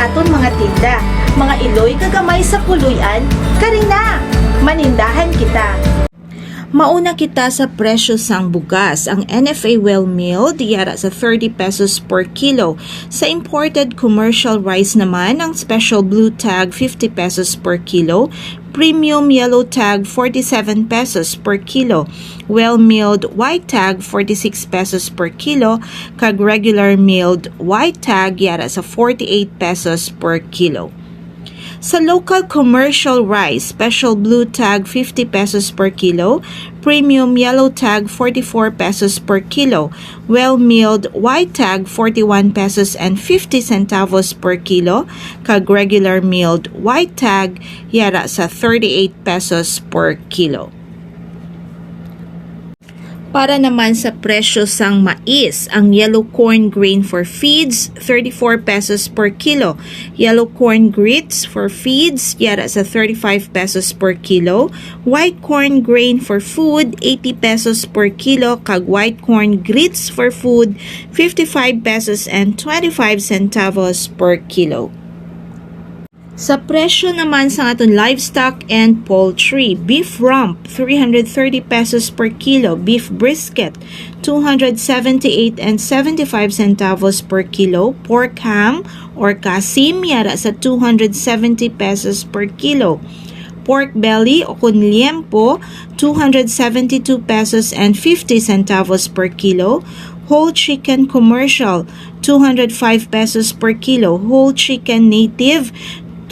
sa aton mga tinda. Mga iloy kagamay sa kuluyan, karina, manindahan kita. Mauna kita sa presyo sang bugas. Ang NFA well milled yara sa 30 pesos per kilo. Sa imported commercial rice naman, ang special blue tag 50 pesos per kilo. Premium yellow tag 47 pesos per kilo. Well milled white tag 46 pesos per kilo. Kag regular milled white tag yara sa 48 pesos per kilo. Sa local commercial rice, special blue tag 50 pesos per kilo, premium yellow tag 44 pesos per kilo, well-milled white tag 41 pesos and 50 centavos per kilo, kag regular milled white tag yara sa 38 pesos per kilo. Para naman sa presyo sang mais, ang yellow corn grain for feeds, 34 pesos per kilo. Yellow corn grits for feeds, yara sa 35 pesos per kilo. White corn grain for food, 80 pesos per kilo. Kag white corn grits for food, 55 pesos and 25 centavos per kilo. Sa presyo naman sa aton livestock and poultry, beef rump 330 pesos per kilo, beef brisket 278 and 75 centavos per kilo, pork ham or kasim yara sa 270 pesos per kilo. Pork belly o kunliempo 272 pesos and 50 centavos per kilo. Whole chicken commercial 205 pesos per kilo. Whole chicken native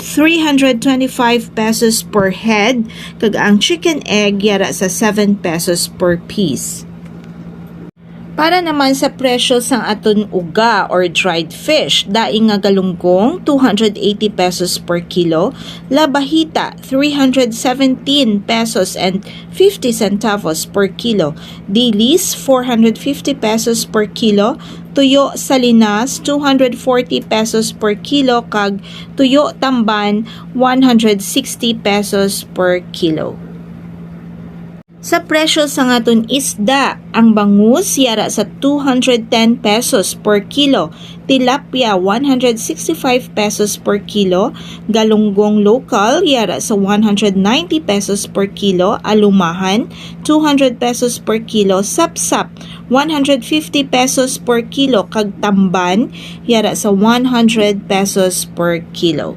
325 pesos per head, kag ang chicken egg yara sa 7 pesos per piece. Para naman sa presyo sang aton uga or dried fish, daing nga galunggong 280 pesos per kilo, labahita 317 pesos and 50 centavos per kilo, dilis 450 pesos per kilo, tuyo salinas 240 pesos per kilo, kag tuyo tamban 160 pesos per kilo. Sa presyo sa ngaton isda, ang bangus yara sa 210 pesos per kilo, tilapia 165 pesos per kilo, galunggong local yara sa 190 pesos per kilo, alumahan 200 pesos per kilo, sapsap 150 pesos per kilo, kag tamban yara sa 100 pesos per kilo.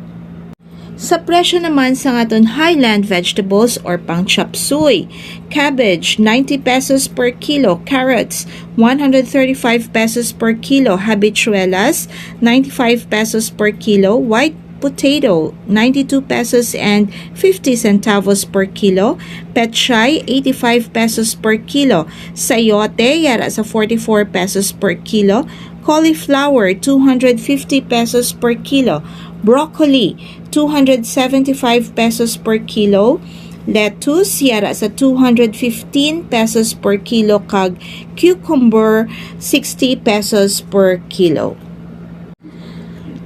Sa presyo naman sa aton highland vegetables or pang chop suey, cabbage 90 pesos per kilo, carrots 135 pesos per kilo, habichuelas 95 pesos per kilo, white potato 92 pesos and 50 centavos per kilo, petchay 85 pesos per kilo, sayote yara sa 44 pesos per kilo, cauliflower 250 pesos per kilo, broccoli 275 pesos per kilo, lettuce yara sa 215 pesos per kilo, kag cucumber 60 pesos per kilo.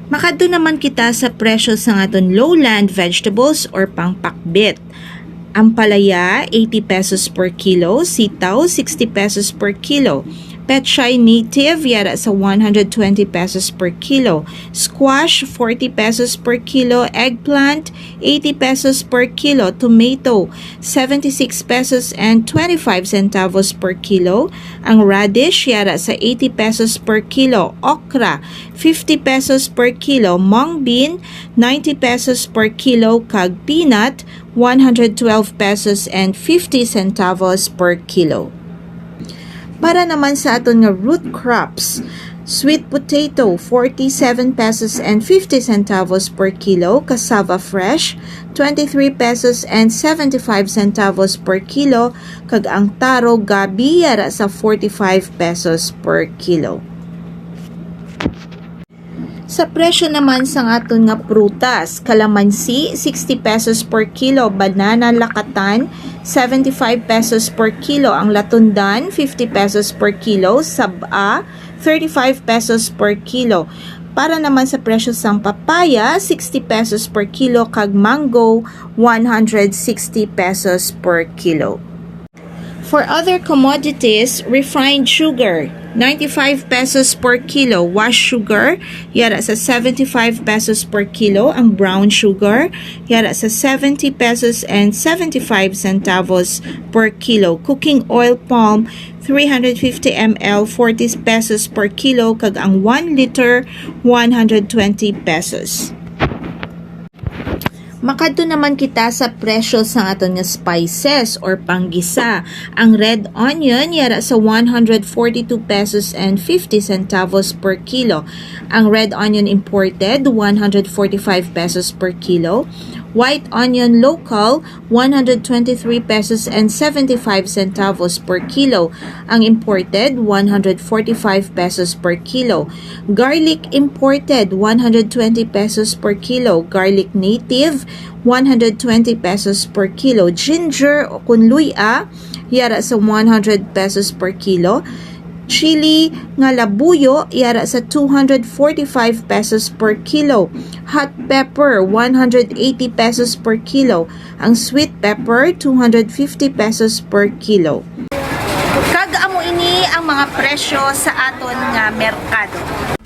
Makadto naman kita sa presyo sa aton lowland vegetables or pangpakbit. Ampalaya 80 pesos per kilo, sitaw 60 pesos per kilo, petchay native yara sa 120 pesos per kilo, squash 40 pesos per kilo, eggplant 80 pesos per kilo, tomato 76 pesos and 25 centavos per kilo, ang radish yara sa 80 pesos per kilo, okra 50 pesos per kilo, mung bean 90 pesos per kilo, kag peanut 112 pesos and 50 centavos per kilo. Para naman sa aton nga root crops, sweet potato 47 pesos and 50 centavos per kilo, cassava fresh 23 pesos and 75 centavos per kilo, kag ang taro gabi yara sa 45 pesos per kilo. Sa presyo naman sa aton nga prutas, kalamansi 60 pesos per kilo, banana lakatan 75 pesos per kilo, ang latundan 50 pesos per kilo, saba 35 pesos per kilo. Para naman sa presyo sang papaya, 60 pesos per kilo, kag mango 160 pesos per kilo. For other commodities, refined sugar, 95 pesos per kilo. Wash sugar, yara sa 75 pesos per kilo. Ang brown sugar, yara sa 70 pesos and 75 centavos per kilo. Cooking oil palm, 350 ml, 40 pesos per kilo. Kag ang 1 liter, 120 pesos. Makadto naman kita sa presyo sa aton nga spices or panggisa. Ang red onion yara sa 142 pesos and 50 centavos per kilo. Ang red onion imported 145 pesos per kilo. White onion local 123 pesos and 75 centavos per kilo. Ang imported 145 pesos per kilo. Garlic imported 120 pesos per kilo. Garlic native 120 pesos per kilo. Ginger o kunluya yara sa 100 pesos per kilo. Chili nga labuyo yara sa 245 pesos per kilo. Hot pepper 180 pesos per kilo. Ang sweet pepper 250 pesos per kilo. Kag amo ini ang mga presyo sa aton nga merkado.